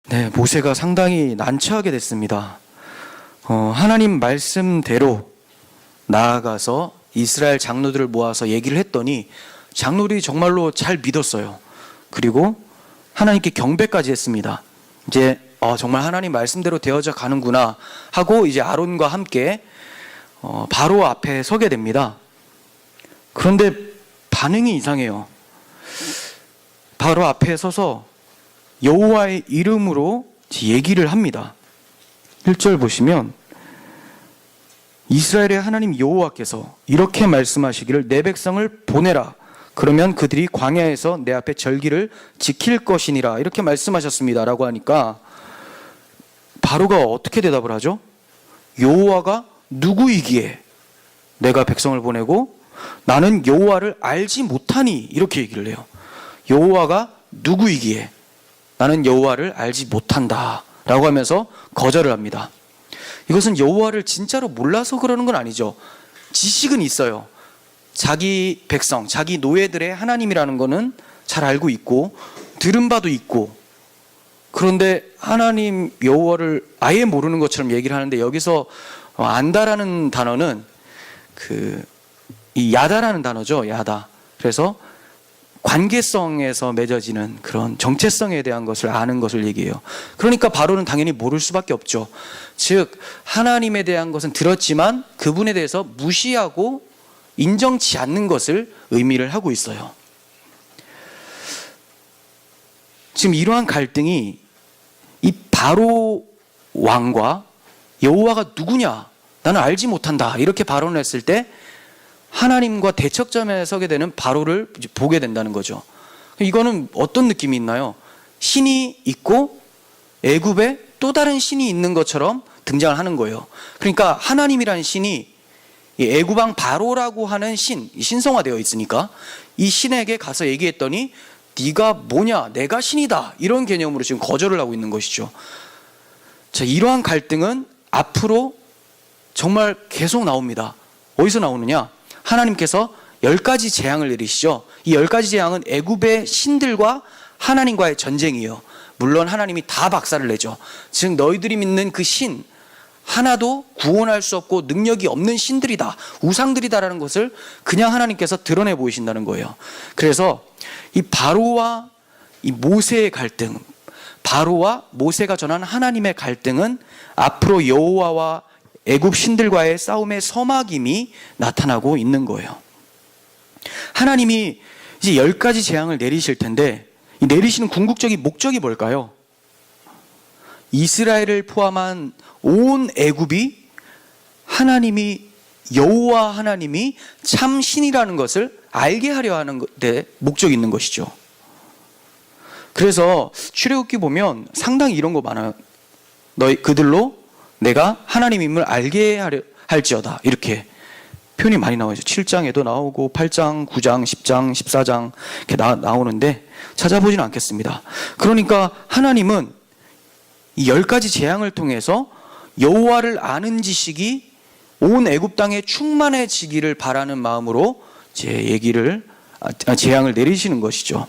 네, 모세가 상당히 난처하게 됐습니다. 하나님 말씀대로 나아가서 이스라엘 장로들을 모아서 얘기를 했더니 장로들이 정말로 잘 믿었어요. 그리고 하나님께 경배까지 했습니다. 이제 정말 하나님 말씀대로 되어져 가는구나 하고 이제 아론과 함께 바로 앞에 서게 됩니다. 그런데 반응이 이상해요. 바로 앞에 서서 여호와의 이름으로 얘기를 합니다. 1절 보시면 이스라엘의 하나님 여호와께서 이렇게 말씀하시기를 내 백성을 보내라. 그러면 그들이 광야에서 내 앞에 절기를 지킬 것이니라. 이렇게 말씀하셨습니다. 라고 하니까 바로가 어떻게 대답을 하죠? 여호와가 누구이기에 내가 백성을 보내고 나는 여호와를 알지 못하니. 이렇게 얘기를 해요. 여호와가 누구이기에 나는 여호와를 알지 못한다 라고 하면서 거절을 합니다. 이것은 여호와를 진짜로 몰라서 그러는 건 아니죠. 지식은 있어요. 자기 백성, 자기 노예들의 하나님이라는 거는 잘 알고 있고 들은 바도 있고, 그런데 하나님 여호와를 아예 모르는 것처럼 얘기를 하는데 여기서 안다라는 단어는 이 야다라는 단어죠. 야다. 그래서 관계성에서 맺어지는 그런 정체성에 대한 것을 아는 것을 얘기해요. 그러니까 바로는 당연히 모를 수밖에 없죠. 즉 하나님에 대한 것은 들었지만 그분에 대해서 무시하고 인정치 않는 것을 의미를 하고 있어요. 지금 이러한 갈등이 이 바로 왕과 여호와가 누구냐 나는 알지 못한다 이렇게 발언을 했을 때 하나님과 대척점에 서게 되는 바로를 보게 된다는 거죠. 이거는 어떤 느낌이 있나요? 신이 있고 애굽에 또 다른 신이 있는 것처럼 등장을 하는 거예요. 그러니까 하나님이라는 신이 애굽 왕 바로라고 하는 신성화되어 있으니까 이 신에게 가서 얘기했더니 네가 뭐냐, 내가 신이다, 이런 개념으로 지금 거절을 하고 있는 것이죠. 자, 이러한 갈등은 앞으로 정말 계속 나옵니다. 어디서 나오느냐? 하나님께서 10가지 재앙을 내리시죠. 이 10가지 재앙은 애굽의 신들과 하나님과의 전쟁이에요. 물론 하나님이 다 박살을 내죠. 즉 너희들이 믿는 그 신 하나도 구원할 수 없고 능력이 없는 신들이다, 우상들이다라는 것을 그냥 하나님께서 드러내 보이신다는 거예요. 그래서 이 바로와 이 모세의 갈등, 바로와 모세가 전한 하나님의 갈등은 앞으로 여호와와 애굽 신들과의 싸움의 서막임이 나타나고 있는 거예요. 하나님이 이제 10가지 재앙을 내리실 텐데 이 내리시는 궁극적인 목적이 뭘까요? 이스라엘을 포함한 온 애굽이 하나님이 여호와 하나님이 참 신이라는 것을 알게 하려 하는 데 목적이 있는 것이죠. 그래서 출애굽기 보면 상당히 이런 거 많아요. 그들로 내가 하나님임을 알게 할지어다, 이렇게 표현이 많이 나오죠. 7장에도 나오고 8장, 9장, 10장, 14장 이렇게 나오는데 찾아보지는 않겠습니다. 그러니까 하나님은 이 10가지 재앙을 통해서 여호와를 아는 지식이 온 애굽 땅에 충만해지기를 바라는 마음으로 재앙을 내리시는 것이죠.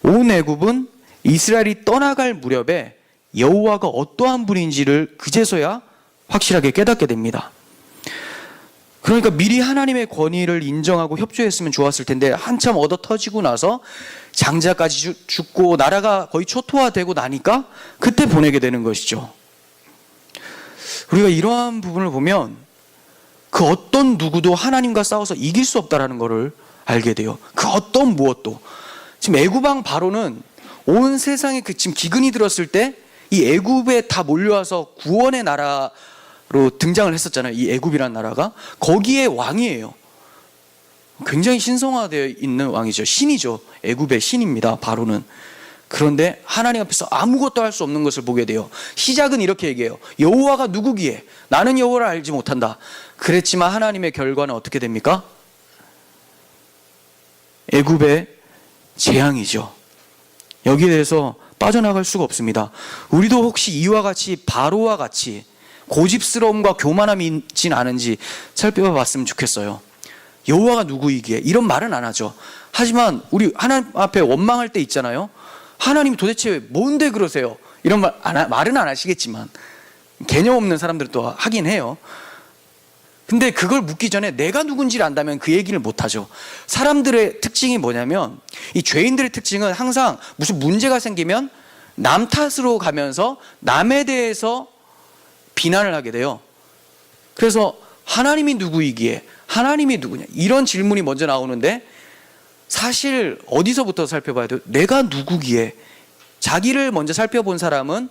온 애굽은 이스라엘이 떠나갈 무렵에 여호와가 어떠한 분인지를 그제서야 확실하게 깨닫게 됩니다. 그러니까 미리 하나님의 권위를 인정하고 협조했으면 좋았을 텐데 한참 얻어 터지고 나서 장자까지 죽고 나라가 거의 초토화되고 나니까 그때 보내게 되는 것이죠. 우리가 이러한 부분을 보면 그 어떤 누구도 하나님과 싸워서 이길 수 없다는 것을 알게 돼요. 그 어떤 무엇도. 지금 애굽 왕 바로는 온 세상에 지금 기근이 들었을 때 이 애굽에 다 몰려와서 구원의 나라로 등장을 했었잖아요. 이 애굽이라는 나라가 거기에 왕이에요. 굉장히 신성화되어 있는 왕이죠. 신이죠. 애굽의 신입니다. 바로는. 그런데 하나님 앞에서 아무것도 할 수 없는 것을 보게 돼요. 시작은 이렇게 얘기해요. 여호와가 누구기에 나는 여호와를 알지 못한다. 그랬지만 하나님의 결과는 어떻게 됩니까? 애굽의 재앙이죠. 여기에 대해서 빠져나갈 수가 없습니다. 우리도 혹시 이와 같이 바로와 같이 고집스러움과 교만함이 있진 않은지 살펴봤으면 좋겠어요. 여호와가 누구이기에 이런 말은 안 하죠. 하지만 우리 하나님 앞에 원망할 때 있잖아요. 하나님이 도대체 뭔데 그러세요? 이런 말은 안 하시겠지만 개념 없는 사람들은 또 하긴 해요. 근데 그걸 묻기 전에 내가 누군지를 안다면 그 얘기를 못하죠. 사람들의 특징이 뭐냐면, 이 죄인들의 특징은 항상 무슨 문제가 생기면 남 탓으로 가면서 남에 대해서 비난을 하게 돼요. 그래서 하나님이 누구이기에, 하나님이 누구냐, 이런 질문이 먼저 나오는데, 사실 어디서부터 살펴봐야 돼요? 내가 누구기에. 자기를 먼저 살펴본 사람은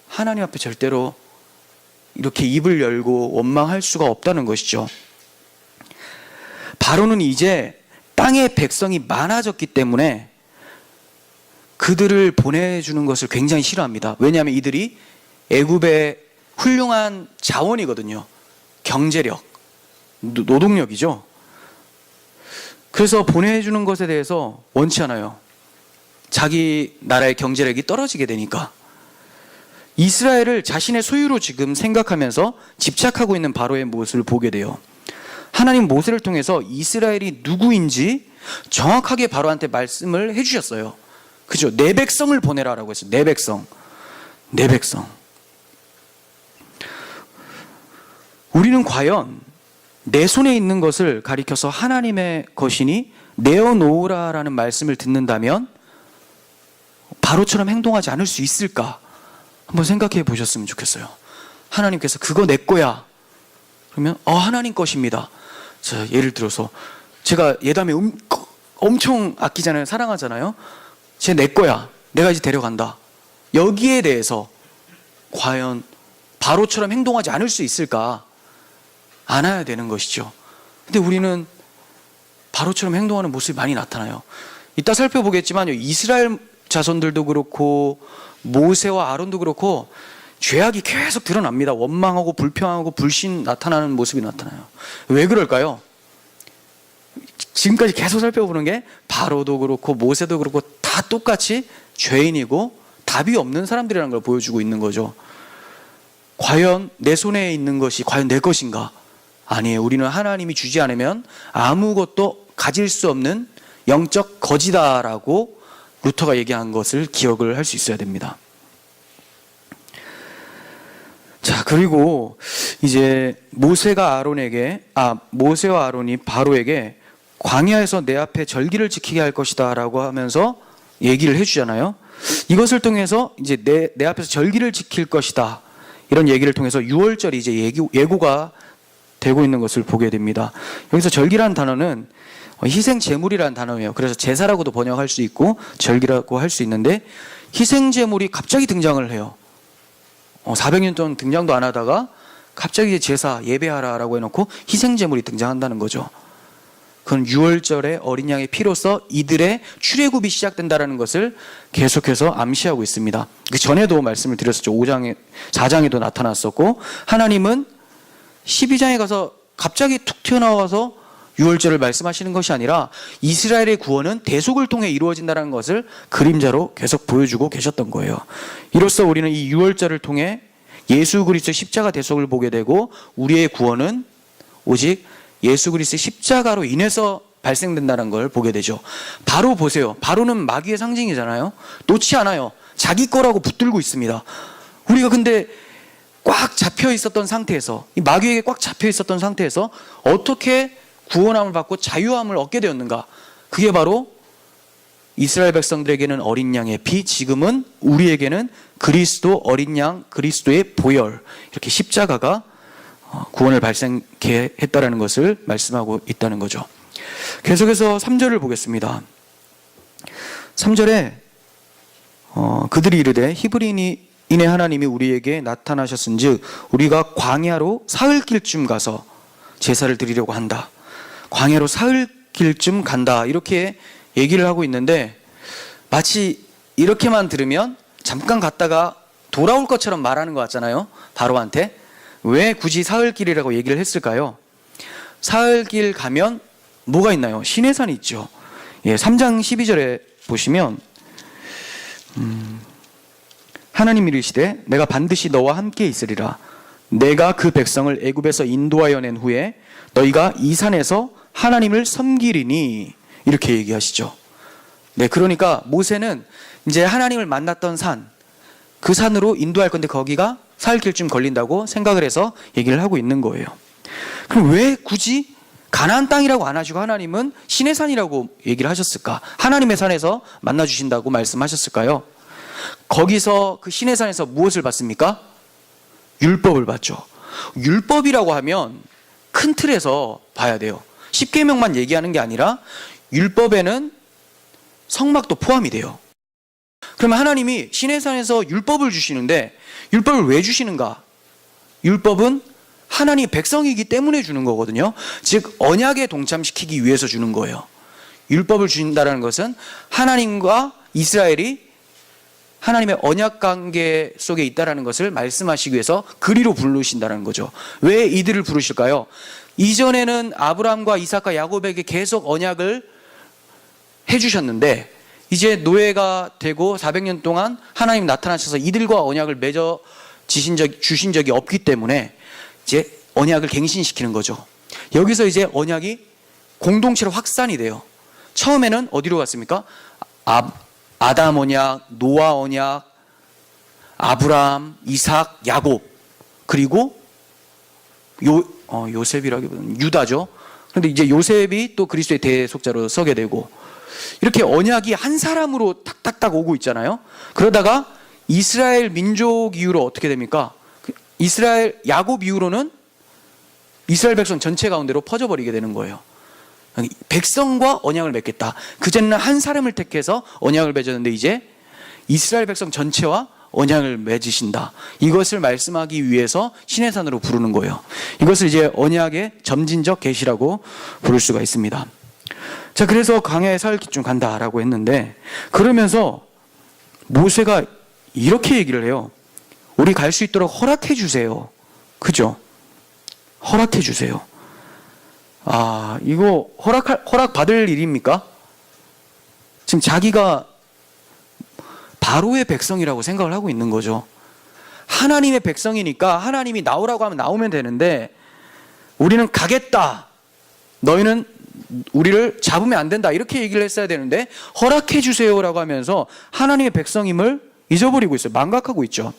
하나님 앞에 절대로 이렇게 입을 열고 원망할 수가 없다는 것이죠. 바로는 이제 땅의 백성이 많아졌기 때문에 그들을 보내주는 것을 굉장히 싫어합니다. 왜냐하면 이들이 애굽의 훌륭한 자원이거든요. 경제력, 노동력이죠. 그래서 보내주는 것에 대해서 원치 않아요. 자기 나라의 경제력이 떨어지게 되니까. 이스라엘을 자신의 소유로 지금 생각하면서 집착하고 있는 바로의 모습을 보게 돼요. 하나님 모세를 통해서 이스라엘이 누구인지 정확하게 바로한테 말씀을 해주셨어요. 그죠? 내 백성을 보내라라고 했어요. 내 백성. 내 백성. 우리는 과연 내 손에 있는 것을 가리켜서 하나님의 것이니 내어놓으라라는 말씀을 듣는다면 바로처럼 행동하지 않을 수 있을까? 한번 생각해 보셨으면 좋겠어요. 하나님께서 그거 내 거야. 그러면 하나님 것입니다. 자, 예를 들어서 제가 예담에 엄청 아끼잖아요. 사랑하잖아요. 쟤 내 거야. 내가 이제 데려간다. 여기에 대해서 과연 바로처럼 행동하지 않을 수 있을까? 안아야 되는 것이죠. 근데 우리는 바로처럼 행동하는 모습이 많이 나타나요. 이따 살펴보겠지만 이스라엘 자손들도 그렇고 모세와 아론도 그렇고 죄악이 계속 드러납니다. 원망하고 불평하고 불신 나타나는 모습이 나타나요. 왜 그럴까요? 지금까지 계속 살펴보는 게 바로도 그렇고 모세도 그렇고 다 똑같이 죄인이고 답이 없는 사람들이라는 걸 보여주고 있는 거죠. 과연 내 손에 있는 것이 과연 내 것인가? 아니에요. 우리는 하나님이 주지 않으면 아무것도 가질 수 없는 영적 거지다라고 루터가 얘기한 것을 기억을 할 수 있어야 됩니다. 자, 그리고 이제 모세와 아론이 바로에게 광야에서 내 앞에 절기를 지키게 할 것이다 라고 하면서 얘기를 해주잖아요. 이것을 통해서 이제 내 앞에서 절기를 지킬 것이다, 이런 얘기를 통해서 6월절이 이제 예고가 되고 있는 것을 보게 됩니다. 여기서 절기라는 단어는 희생 제물이라는 단어예요. 그래서 제사라고도 번역할 수 있고 절기라고 할 수 있는데, 희생 제물이 갑자기 등장을 해요. 400년 동안 등장도 안 하다가 갑자기 제사 예배하라라고 해놓고 희생 제물이 등장한다는 거죠. 그건 6월절의 어린 양의 피로서 이들의 출애굽이 시작된다는 것을 계속해서 암시하고 있습니다. 그 전에도 말씀을 드렸었죠. 4장에도 나타났었고, 하나님은 12장에 가서 갑자기 툭 튀어나와서 6월절을 말씀하시는 것이 아니라 이스라엘의 구원은 대속을 통해 이루어진다는 것을 그림자로 계속 보여주고 계셨던 거예요. 이로써 우리는 이 6월절을 통해 예수 그리스도의 십자가 대속을 보게 되고, 우리의 구원은 오직 예수 그리스도의 십자가로 인해서 발생된다는 걸 보게 되죠. 바로 보세요. 바로는 마귀의 상징이잖아요. 놓지 않아요. 자기 거라고 붙들고 있습니다. 우리가 근데 꽉 잡혀 있었던 상태에서, 이 마귀에게 꽉 잡혀 있었던 상태에서 어떻게 구원함을 받고 자유함을 얻게 되었는가? 그게 바로 이스라엘 백성들에게는 어린 양의 피, 지금은 우리에게는 그리스도 어린 양, 그리스도의 보혈, 이렇게 십자가가 구원을 발생케 했다라는 것을 말씀하고 있다는 거죠. 계속해서 3절을 보겠습니다. 3절에 그들이 이르되 히브리인의 하나님이 우리에게 나타나셨은즉 우리가 광야로 사흘길쯤 가서 제사를 드리려고 한다. 광야로 사흘길쯤 간다, 이렇게 얘기를 하고 있는데, 마치 이렇게만 들으면 잠깐 갔다가 돌아올 것처럼 말하는 것 같잖아요. 바로한테. 왜 굳이 사흘길이라고 얘기를 했을까요? 사흘길 가면 뭐가 있나요? 시내산이 있죠. 3장 12절에 보시면 하나님이 이르시되 내가 반드시 너와 함께 있으리라. 내가 그 백성을 애굽에서 인도하여 낸 후에 너희가 이 산에서 하나님을 섬기리니, 이렇게 얘기하시죠. 네, 그러니까 모세는 이제 하나님을 만났던 산, 그 산으로 인도할 건데 거기가 사흘길쯤 걸린다고 생각을 해서 얘기를 하고 있는 거예요. 그럼 왜 굳이 가나안 땅이라고 안 하시고 하나님은 신의 산이라고 얘기를 하셨을까? 하나님의 산에서 만나 주신다고 말씀하셨을까요? 거기서 그 신의 산에서 무엇을 받습니까? 율법을 받죠. 율법이라고 하면 큰 틀에서 봐야 돼요. 십계명만 얘기하는 게 아니라 율법에는 성막도 포함이 돼요. 그러면 하나님이 신의 산에서 율법을 주시는데 율법을 왜 주시는가? 율법은 하나님 백성이기 때문에 주는 거거든요. 즉 언약에 동참시키기 위해서 주는 거예요. 율법을 주신다는 것은 하나님과 이스라엘이 하나님의 언약 관계 속에 있다는 것을 말씀하시기 위해서 그리로 부르신다는 거죠. 왜 이들을 부르실까요? 이전에는 아브라함과 이삭과 야곱에게 계속 언약을 해주셨는데 이제 노예가 되고 400년 동안 하나님 나타나셔서 이들과 언약을 주신 적이 없기 때문에 이제 언약을 갱신시키는 거죠. 여기서 이제 언약이 공동체로 확산이 돼요. 처음에는 어디로 갔습니까? 아담 언약, 노아 언약, 아브라함, 이삭, 야곱, 그리고 요셉이라기보다는 유다죠. 그런데 이제 요셉이 또 그리스도의 대속자로 서게 되고 이렇게 언약이 한 사람으로 탁탁탁 오고 있잖아요. 그러다가 이스라엘 민족 이후로 어떻게 됩니까? 이스라엘 야곱 이후로는 이스라엘 백성 전체 가운데로 퍼져버리게 되는 거예요. 백성과 언약을 맺겠다. 그전에는 한 사람을 택해서 언약을 맺었는데 이제 이스라엘 백성 전체와 언약을 맺으신다. 이것을 말씀하기 위해서 신의 산으로 부르는 거예요. 이것을 이제 언약의 점진적 계시라고 부를 수가 있습니다. 자, 그래서 광야에 사흘쯤 간다라고 했는데 그러면서 모세가 이렇게 얘기를 해요. 우리 갈 수 있도록 허락해 주세요. 그죠? 허락해 주세요. 이거 허락 받을 일입니까? 지금 자기가 바로의 백성이라고 생각을 하고 있는 거죠. 하나님의 백성이니까 하나님이 나오라고 하면 나오면 되는데 우리는 가겠다. 너희는 우리를 잡으면 안 된다. 이렇게 얘기를 했어야 되는데 허락해 주세요라고 하면서 하나님의 백성임을 잊어버리고 있어요. 망각하고 있죠.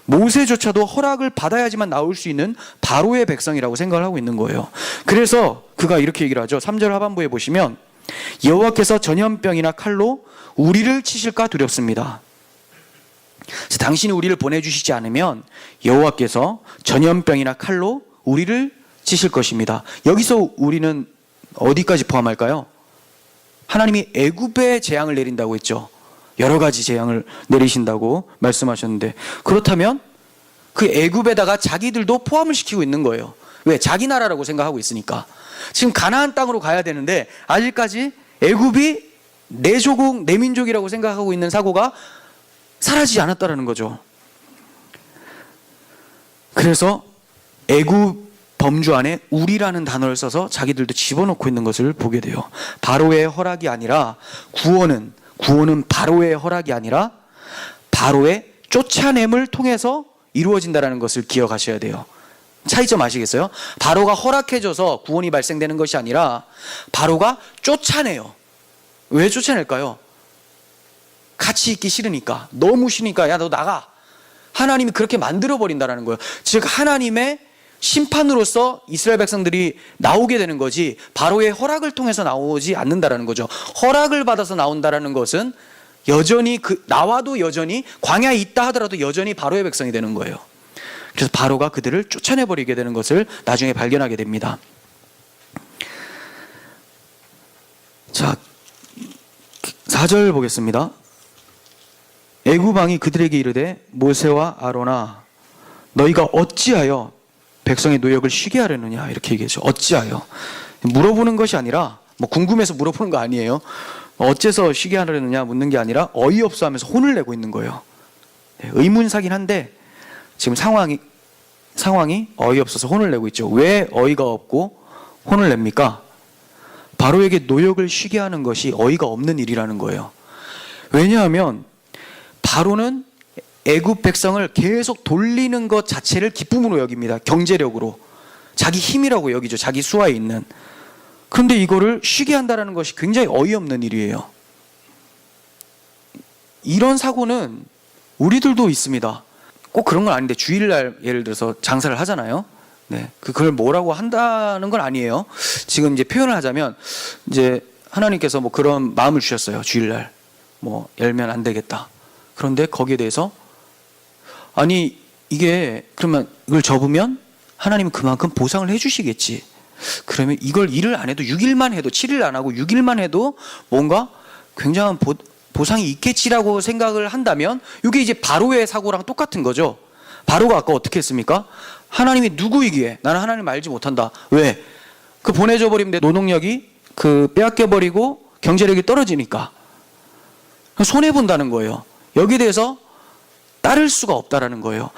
모세조차도 허락을 받아야지만 나올 수 있는 바로의 백성이라고 생각을 하고 있는 거예요. 그래서 그가 이렇게 얘기를 하죠. 3절 하반부에 보시면 여호와께서 전염병이나 칼로 우리를 치실까 두렵습니다. 당신이 우리를 보내주시지 않으면 여호와께서 전염병이나 칼로 우리를 치실 것입니다. 여기서 우리는 어디까지 포함할까요? 하나님이 애굽에 재앙을 내린다고 했죠. 여러 가지 재앙을 내리신다고 말씀하셨는데 그렇다면 그 애굽에다가 자기들도 포함을 시키고 있는 거예요. 왜? 자기 나라라고 생각하고 있으니까. 지금 가나안 땅으로 가야 되는데 아직까지 애굽이 내 조국, 내 민족이라고 생각하고 있는 사고가 사라지지 않았다라는 거죠. 그래서 애굽 범주 안에 우리라는 단어를 써서 자기들도 집어넣고 있는 것을 보게 돼요. 바로의 허락이 아니라 구원은 바로의 허락이 아니라 바로의 쫓아냄을 통해서 이루어진다는 것을 기억하셔야 돼요. 차이점 아시겠어요? 바로가 허락해줘서 구원이 발생되는 것이 아니라 바로가 쫓아내요. 왜 쫓아낼까요? 같이 있기 싫으니까. 너무 싫으니까 야 너 나가. 하나님이 그렇게 만들어버린다는 거예요. 즉 하나님의 심판으로서 이스라엘 백성들이 나오게 되는 거지 바로의 허락을 통해서 나오지 않는다는 거죠. 허락을 받아서 나온다는 것은 여전히 나와도 여전히 광야에 있다 하더라도 여전히 바로의 백성이 되는 거예요. 그래서 바로가 그들을 쫓아내버리게 되는 것을 나중에 발견하게 됩니다. 자, 4절 보겠습니다. 애굽 왕이 그들에게 이르되 모세와 아론아 너희가 어찌하여 백성의 노역을 쉬게 하려느냐 이렇게 얘기하죠. 어찌하여 물어보는 것이 아니라 궁금해서 물어보는 거 아니에요. 어째서 쉬게 하려느냐 묻는 게 아니라 어이없어 하면서 혼을 내고 있는 거예요. 의문사긴 한데 지금 상황이 어이없어서 혼을 내고 있죠. 왜 어이가 없고 혼을 냅니까? 바로에게 노역을 쉬게 하는 것이 어이가 없는 일이라는 거예요. 왜냐하면 바로는 애굽 백성을 계속 돌리는 것 자체를 기쁨으로 여깁니다. 경제력으로. 자기 힘이라고 여기죠. 자기 수하에 있는. 그런데 이거를 쉬게 한다는 것이 굉장히 어이없는 일이에요. 이런 사고는 우리들도 있습니다. 꼭 그런 건 아닌데 주일날 예를 들어서 장사를 하잖아요. 네, 그걸 뭐라고 한다는 건 아니에요. 지금 이제 표현을 하자면 이제 하나님께서 뭐 그런 마음을 주셨어요. 주일날 뭐 열면 안 되겠다. 그런데 거기에 대해서 아니 이게 그러면 이걸 접으면 하나님은 그만큼 보상을 해주시겠지. 그러면 이걸 일을 안 해도 6일만 해도 7일 안 하고 6일만 해도 뭔가 굉장한 보상이 있겠지라고 생각을 한다면 이게 이제 바로의 사고랑 똑같은 거죠. 바로가 아까 어떻게 했습니까? 하나님이 누구이기에 나는 하나님 알지 못한다. 왜? 그 보내줘 버리면 내 노동력이 그 빼앗겨 버리고 경제력이 떨어지니까 손해 본다는 거예요. 여기에 대해서 따를 수가 없다라는 거예요.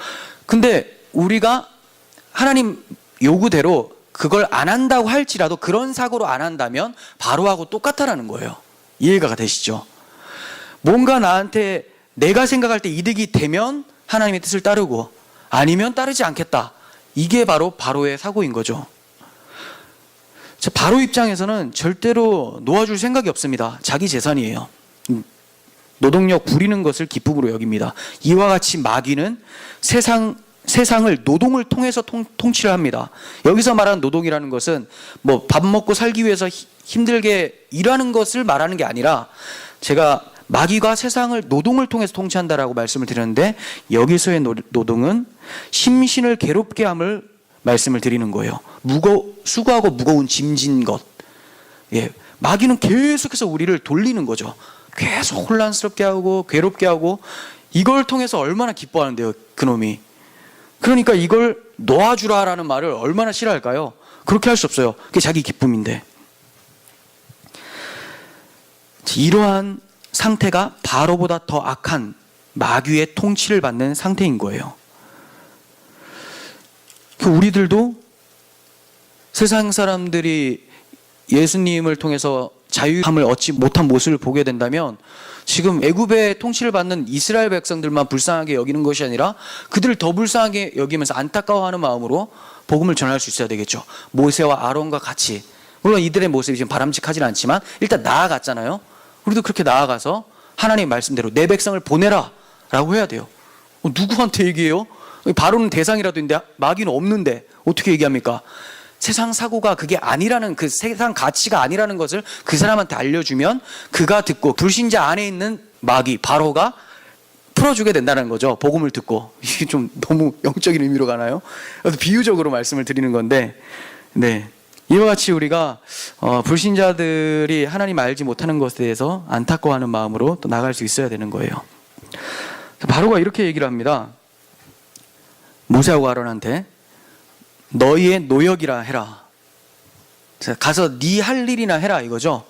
근데 우리가 하나님 요구대로 그걸 안 한다고 할지라도 그런 사고로 안 한다면 바로하고 똑같다라는 거예요. 이해가 되시죠? 뭔가 나한테 내가 생각할 때 이득이 되면 하나님의 뜻을 따르고 아니면 따르지 않겠다. 이게 바로 바로의 사고인 거죠. 바로 입장에서는 절대로 놓아줄 생각이 없습니다. 자기 재산이에요. 노동력 부리는 것을 기쁨으로 여깁니다. 이와 같이 마귀는 세상을 노동을 통해서 통치를 합니다. 여기서 말하는 노동이라는 것은 뭐 밥 먹고 살기 위해서 힘들게 일하는 것을 말하는 게 아니라 제가 마귀가 세상을 노동을 통해서 통치한다라고 말씀을 드렸는데 여기서의 노동은 심신을 괴롭게 함을 말씀을 드리는 거예요. 수고하고 무거운 짐진 것. 예, 마귀는 계속해서 우리를 돌리는 거죠. 계속 혼란스럽게 하고 괴롭게 하고 이걸 통해서 얼마나 기뻐하는데요, 그놈이. 그러니까 이걸 놓아주라라는 말을 얼마나 싫어할까요? 그렇게 할 수 없어요. 그게 자기 기쁨인데. 이러한 상태가 바로보다 더 악한 마귀의 통치를 받는 상태인 거예요. 우리들도 세상 사람들이 예수님을 통해서 자유함을 얻지 못한 모습을 보게 된다면 지금 애굽의 통치를 받는 이스라엘 백성들만 불쌍하게 여기는 것이 아니라 그들을 더 불쌍하게 여기면서 안타까워하는 마음으로 복음을 전할 수 있어야 되겠죠. 모세와 아론과 같이. 물론 이들의 모습이 지금 바람직하진 않지만 일단 나아갔잖아요. 우리도 그렇게 나아가서 하나님 말씀대로 내 백성을 보내라 라고 해야 돼요. 누구한테 얘기해요? 바로는 대상이라도 있는데 마귀는 없는데 어떻게 얘기합니까? 세상 사고가 그게 아니라는, 그 세상 가치가 아니라는 것을 그 사람한테 알려주면 그가 듣고 불신자 안에 있는 마귀 바로가 풀어주게 된다는 거죠. 복음을 듣고. 이게 좀 너무 영적인 의미로 가나요? 그래서 비유적으로 말씀을 드리는 건데, 네, 이와 같이 우리가 불신자들이 하나님 알지 못하는 것에 대해서 안타까워하는 마음으로 또 나갈 수 있어야 되는 거예요. 바로가 이렇게 얘기를 합니다. 모세하고 아론한테 너희의 노역이라 해라. 가서 네 할 일이나 해라 이거죠.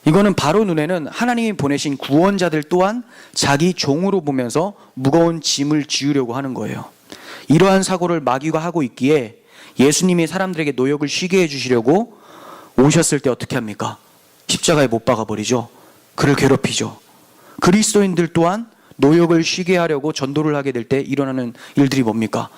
이거는 바로 눈에는 하나님이 보내신 구원자들 또한 자기 종으로 보면서 무거운 짐을 지우려고 하는 거예요. 이러한 사고를 마귀가 하고 있기에 예수님이 사람들에게 노역을 쉬게 해주시려고 오셨을 때 어떻게 합니까? 십자가에 못 박아버리죠. 그를 괴롭히죠. 그리스도인들 또한 노역을 쉬게 하려고 전도를 하게 될 때 일어나는 일들이 뭡니까?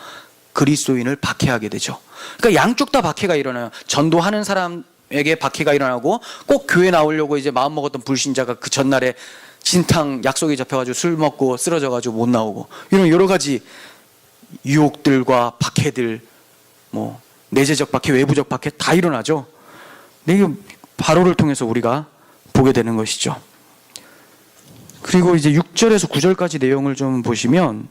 그리스도인을 박해하게 되죠. 그러니까 양쪽 다 박해가 일어나요. 전도하는 사람에게 박해가 일어나고 꼭 교회 나오려고 이제 마음먹었던 불신자가 그 전날에 진탕 약속이 잡혀가지고 술 먹고 쓰러져가지고 못 나오고 이런 여러 가지 유혹들과 박해들, 뭐 내재적 박해, 외부적 박해 다 일어나죠. 근데 이게 바로를 통해서 우리가 보게 되는 것이죠. 그리고 이제 6절에서 9절까지 내용을 좀 보시면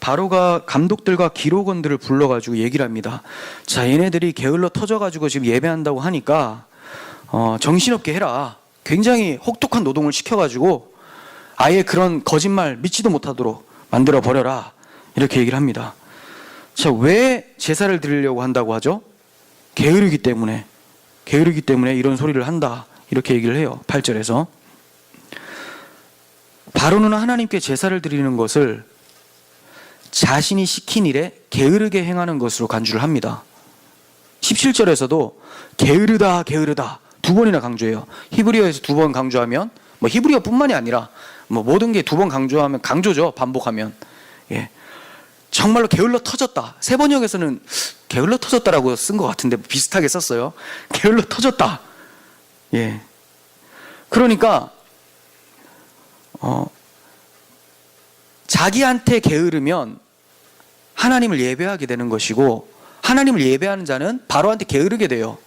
바로가 감독들과 기록원들을 불러가지고 얘기를 합니다. 자, 얘네들이 게을러 터져가지고 지금 예배한다고 하니까 정신없게 해라. 굉장히 혹독한 노동을 시켜가지고 아예 그런 거짓말 믿지도 못하도록 만들어 버려라. 이렇게 얘기를 합니다. 자, 왜 제사를 드리려고 한다고 하죠? 게으르기 때문에 이런 소리를 한다. 이렇게 얘기를 해요. 8절에서. 바로는 하나님께 제사를 드리는 것을 자신이 시킨 일에 게으르게 행하는 것으로 간주를 합니다. 17절에서도 게으르다 두 번이나 강조해요. 히브리어에서 두 번 강조하면 뭐 히브리어뿐만이 아니라 뭐 모든 게 두 번 강조하면 강조죠. 반복하면. 예. 정말로 게을러 터졌다. 세 번역에서는 게을러 터졌다라고 쓴 것 같은데 비슷하게 썼어요. 게을러 터졌다. 예. 그러니까 자기한테 게으르면 하나님을 예배하게 되는 것이고, 하나님을 예배하는 자는 바로한테 게으르게 돼요.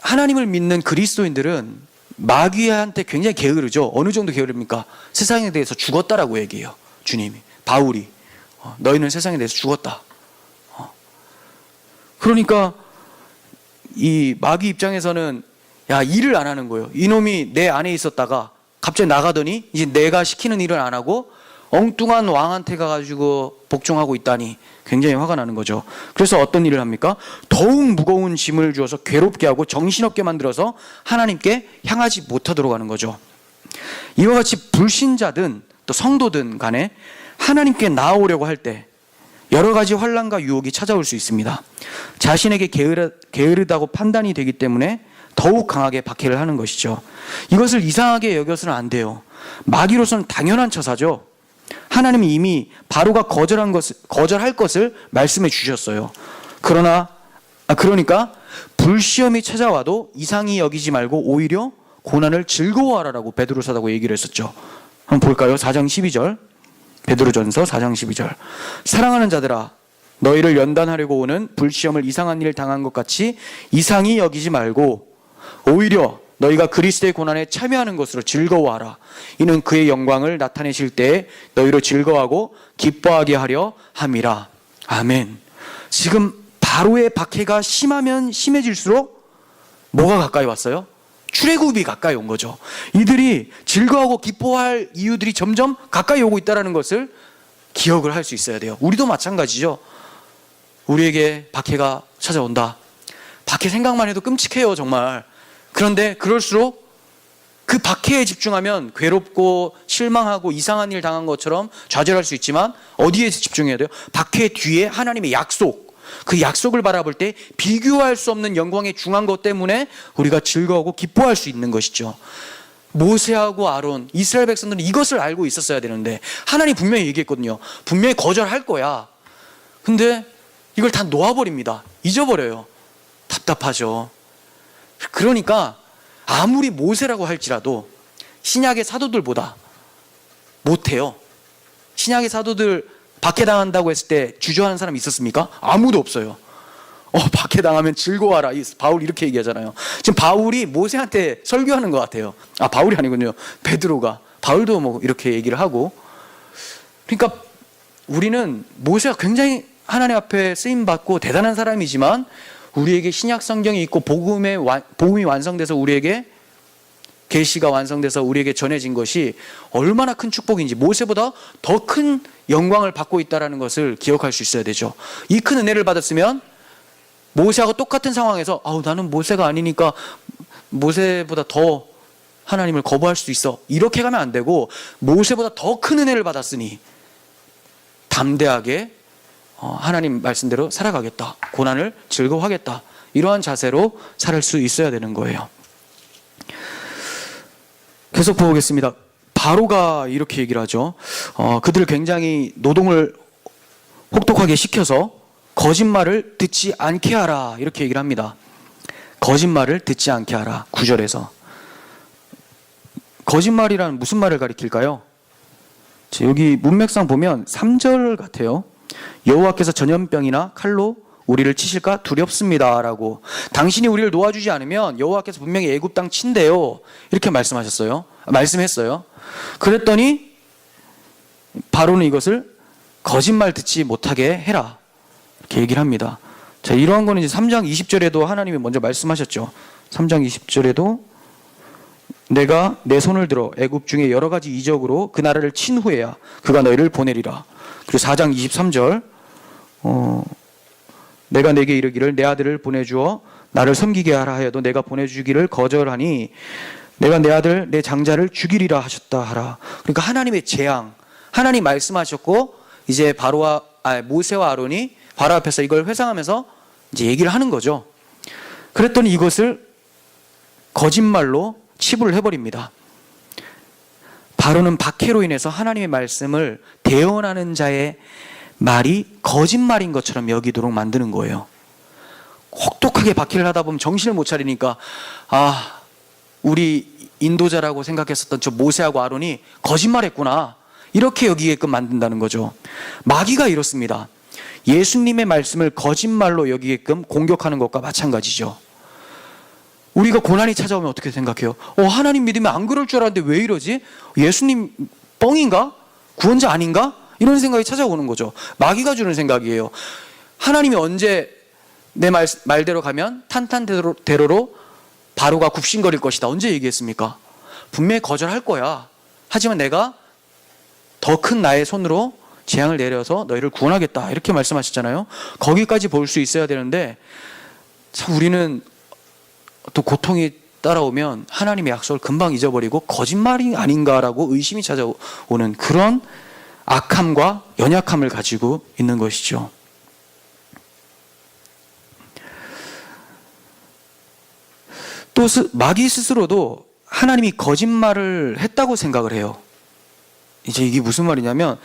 하나님을 믿는 그리스도인들은 마귀한테 굉장히 게으르죠. 어느 정도 게으릅니까? 세상에 대해서 죽었다라고 얘기해요. 주님이, 바울이. 너희는 세상에 대해서 죽었다. 그러니까 이 마귀 입장에서는 야, 일을 안 하는 거예요. 이놈이 내 안에 있었다가 갑자기 나가더니 이제 내가 시키는 일을 안 하고 엉뚱한 왕한테 가가지고 복종하고 있다니 굉장히 화가 나는 거죠. 그래서 어떤 일을 합니까? 더욱 무거운 짐을 주어서 괴롭게 하고 정신없게 만들어서 하나님께 향하지 못하도록 하는 거죠. 이와 같이 불신자든 또 성도든 간에 하나님께 나아오려고 할 때 여러 가지 환난과 유혹이 찾아올 수 있습니다. 자신에게 게으르다고 판단이 되기 때문에 더욱 강하게 박해를 하는 것이죠. 이것을 이상하게 여겨서는 안 돼요. 마귀로서는 당연한 처사죠. 하나님이 이미 바로가 거절할 것을 말씀해 주셨어요. 그러니까 불시험이 찾아와도 이상히 여기지 말고 오히려 고난을 즐거워하라라고 베드로 사도가 얘기를 했었죠. 한번 볼까요? 4장 12절. 베드로전서 4장 12절. 사랑하는 자들아, 너희를 연단하려고 오는 불시험을 이상한 일을 당한 것 같이 이상히 여기지 말고 오히려 너희가 그리스도의 고난에 참여하는 것으로 즐거워하라. 이는 그의 영광을 나타내실 때에 너희로 즐거워하고 기뻐하게 하려 함이라. 아멘. 지금 바로의 박해가 심하면 심해질수록 뭐가 가까이 왔어요? 출애굽이 가까이 온 거죠. 이들이 즐거워하고 기뻐할 이유들이 점점 가까이 오고 있다는 것을 기억을 할 수 있어야 돼요. 우리도 마찬가지죠. 우리에게 박해가 찾아온다. 박해 생각만 해도 끔찍해요, 정말. 그런데 그럴수록 그 박해에 집중하면 괴롭고 실망하고 이상한 일 당한 것처럼 좌절할 수 있지만 어디에 집중해야 돼요? 박해 뒤에 하나님의 약속, 그 약속을 바라볼 때 비교할 수 없는 영광에 중한 것 때문에 우리가 즐거워하고 기뻐할 수 있는 것이죠. 모세하고 아론, 이스라엘 백성들은 이것을 알고 있었어야 되는데 하나님 분명히 얘기했거든요. 분명히 거절할 거야. 근데 이걸 다 놓아버립니다. 잊어버려요. 답답하죠. 그러니까 아무리 모세라고 할지라도 신약의 사도들보다 못해요. 신약의 사도들 박해당한다고 했을 때 주저하는 사람이 있었습니까? 아무도 없어요. 박해당하면 즐거워하라. 바울이 이렇게 얘기하잖아요. 지금 바울이 모세한테 설교하는 것 같아요. 바울이 아니군요. 베드로가. 바울도 뭐 이렇게 얘기를 하고. 그러니까 우리는 모세가 굉장히 하나님 앞에 쓰임받고 대단한 사람이지만 우리에게 신약 성경이 있고 복음이 완성돼서 우리에게 계시가 완성돼서 우리에게 전해진 것이 얼마나 큰 축복인지, 모세보다 더 큰 영광을 받고 있다는 것을 기억할 수 있어야 되죠. 이 큰 은혜를 받았으면 모세하고 똑같은 상황에서 나는 모세가 아니니까 모세보다 더 하나님을 거부할 수 있어, 이렇게 가면 안 되고 모세보다 더 큰 은혜를 받았으니 담대하게 하나님 말씀대로 살아가겠다, 고난을 즐거워하겠다, 이러한 자세로 살 수 있어야 되는 거예요. 계속 보겠습니다. 바로가 이렇게 얘기를 하죠. 그들을 굉장히 노동을 혹독하게 시켜서 거짓말을 듣지 않게 하라, 이렇게 얘기를 합니다. 거짓말을 듣지 않게 하라. 9절에서 거짓말이란 무슨 말을 가리킬까요? 여기 문맥상 보면 3절 같아요. 여호와께서 전염병이나 칼로 우리를 치실까 두렵습니다 라고, 당신이 우리를 놓아주지 않으면 여호와께서 분명히 애굽 땅 친대요, 이렇게 말씀했어요. 그랬더니 바로는 이것을 거짓말 듣지 못하게 해라, 이렇게 얘기를 합니다. 자, 이러한 거는 이제 3장 20절에도 하나님이 먼저 말씀하셨죠. 3장 20절에도 내가 내 손을 들어 애굽 중에 여러 가지 이적으로 그 나라를 친 후에야 그가 너희를 보내리라. 그리고 4장 23절 내가 내게 이르기를 내 아들을 보내주어 나를 섬기게 하라 하여도 내가 보내주기를 거절하니 내가 내 아들 내 장자를 죽이리라 하셨다 하라. 그러니까 하나님의 재앙, 하나님 말씀하셨고 이제 모세와 아론이 바로 앞에서 이걸 회상하면서 이제 얘기를 하는 거죠. 그랬더니 이것을 거짓말로 치부를 해버립니다. 바로는 박해로 인해서 하나님의 말씀을 대언하는 자의 말이 거짓말인 것처럼 여기도록 만드는 거예요. 혹독하게 박해를 하다 보면 정신을 못 차리니까 우리 인도자라고 생각했었던 저 모세하고 아론이 거짓말했구나, 이렇게 여기게끔 만든다는 거죠. 마귀가 이렇습니다. 예수님의 말씀을 거짓말로 여기게끔 공격하는 것과 마찬가지죠. 우리가 고난이 찾아오면 어떻게 생각해요? 하나님 믿으면 안 그럴 줄 알았는데 왜 이러지? 예수님 뻥인가? 구원자 아닌가? 이런 생각이 찾아오는 거죠. 마귀가 주는 생각이에요. 하나님이 언제 내 말대로 가면 탄탄대로로 바로가 굽신거릴 것이다, 언제 얘기했습니까? 분명히 거절할 거야. 하지만 내가 더 큰 나의 손으로 재앙을 내려서 너희를 구원하겠다, 이렇게 말씀하셨잖아요. 거기까지 볼 수 있어야 되는데, 참 우리는 또 고통이 따라오면 하나님의 약속을 금방 잊어버리고 거짓말이 아닌가라고 의심이 찾아오는 그런 악함과 연약함을 가지고 있는 것이죠. 또 마귀 스스로도 하나님이 거짓말을 했다고 생각을 해요. 이제 이게 무슨 말이냐면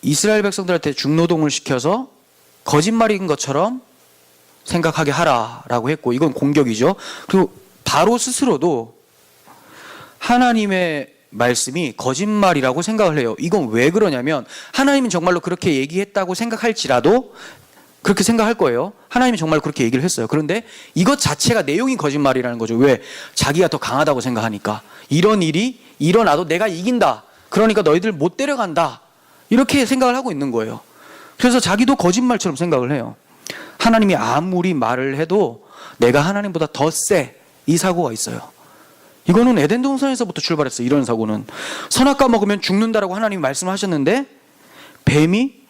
이스라엘 백성들한테 중노동을 시켜서 거짓말인 것처럼 생각하게 하라라고 했고, 이건 공격이죠. 그리고 바로 스스로도 하나님의 말씀이 거짓말이라고 생각을 해요. 이건 왜 그러냐면 하나님은 정말로 그렇게 얘기했다고 생각할지라도 그렇게 생각할 거예요. 하나님이 정말 그렇게 얘기를 했어요. 그런데 이것 자체가 내용이 거짓말이라는 거죠. 왜? 자기가 더 강하다고 생각하니까. 이런 일이 일어나도 내가 이긴다, 그러니까 너희들 못 데려간다, 이렇게 생각을 하고 있는 거예요. 그래서 자기도 거짓말처럼 생각을 해요. 하나님이 아무리 말을 해도 내가 하나님보다 더 세, 이 사고가 있어요. 이거는 에덴 동산에서부터 출발했어요. 이런 사고는. 선악과 먹으면 죽는다라고 하나님이 말씀하셨는데 뱀이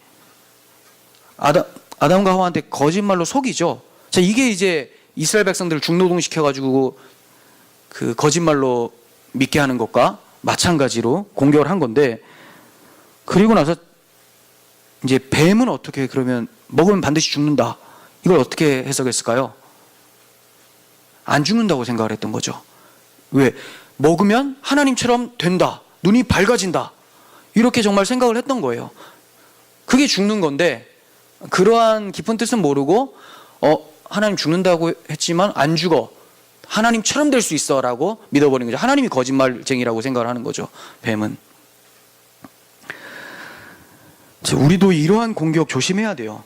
아담과 하와한테 거짓말로 속이죠. 자, 이게 이제 이스라엘 백성들을 중노동시켜가지고 그 거짓말로 믿게 하는 것과 마찬가지로 공격을 한 건데, 그리고 나서 이제 뱀은 어떻게, 그러면 먹으면 반드시 죽는다, 이걸 어떻게 해석했을까요? 안 죽는다고 생각을 했던 거죠. 왜? 먹으면 하나님처럼 된다, 눈이 밝아진다, 이렇게 정말 생각을 했던 거예요. 그게 죽는 건데, 그러한 깊은 뜻은 모르고 하나님 죽는다고 했지만 안 죽어, 하나님처럼 될 수 있어 라고 믿어버린 거죠. 하나님이 거짓말쟁이라고 생각을 하는 거죠, 뱀은. 우리도 이러한 공격 조심해야 돼요.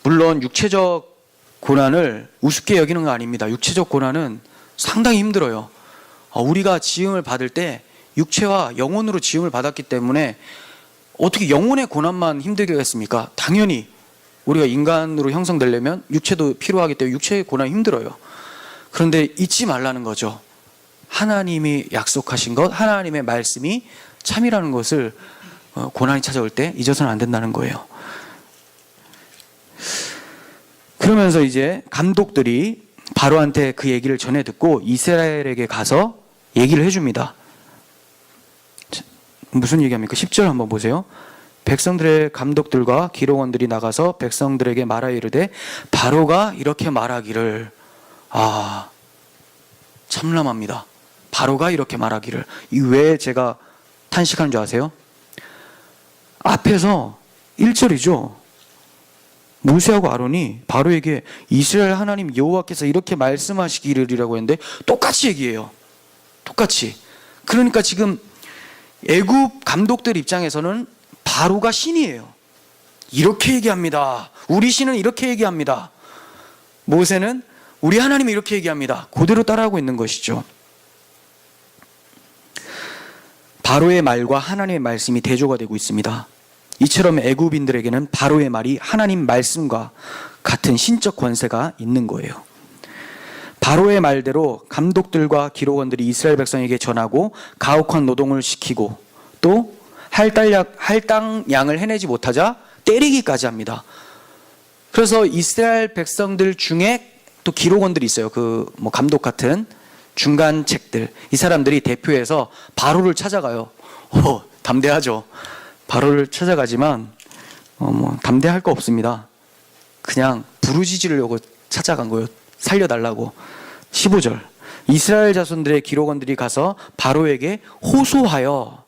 물론 육체적 고난을 우습게 여기는 건 아닙니다. 육체적 고난은 상당히 힘들어요. 우리가 지음을 받을 때 육체와 영혼으로 지음을 받았기 때문에 어떻게 영혼의 고난만 힘들게 하겠습니까? 당연히 우리가 인간으로 형성되려면 육체도 필요하기 때문에 육체의 고난이 힘들어요. 그런데 잊지 말라는 거죠. 하나님이 약속하신 것, 하나님의 말씀이 참이라는 것을 고난이 찾아올 때 잊어서는 안 된다는 거예요. 그러면서 이제 감독들이 바로한테 그 얘기를 전해 듣고 이스라엘에게 가서 얘기를 해줍니다. 무슨 얘기합니까? 10절 한번 보세요. 백성들의 감독들과 기록원들이 나가서 백성들에게 말하여 이르되 바로가 이렇게 말하기를. 참람합니다. 바로가 이렇게 말하기를. 이 왜 제가 탄식하는 줄 아세요? 앞에서 1절이죠. 모세하고 아론이 바로에게 이스라엘 하나님 여호와께서 이렇게 말씀하시기를이라고 했는데 똑같이 얘기해요. 똑같이. 그러니까 지금 애굽 감독들 입장에서는 바로가 신이에요. 이렇게 얘기합니다. 우리 신은 이렇게 얘기합니다. 모세는 우리 하나님이 이렇게 얘기합니다. 그대로 따라하고 있는 것이죠. 바로의 말과 하나님의 말씀이 대조가 되고 있습니다. 이처럼 애굽인들에게는 바로의 말이 하나님 말씀과 같은 신적 권세가 있는 거예요. 바로의 말대로 감독들과 기록원들이 이스라엘 백성에게 전하고 가혹한 노동을 시키고 또 할당 양을 해내지 못하자 때리기까지 합니다. 그래서 이스라엘 백성들 중에 또 기록원들이 있어요. 감독 같은 중간책들. 이 사람들이 대표해서 바로를 찾아가요. 담대하죠. 바로를 찾아가지만 담대할 거 없습니다. 그냥 부르짖으려고 찾아간 거예요. 살려달라고. 15절. 이스라엘 자손들의 기록원들이 가서 바로에게 호소하여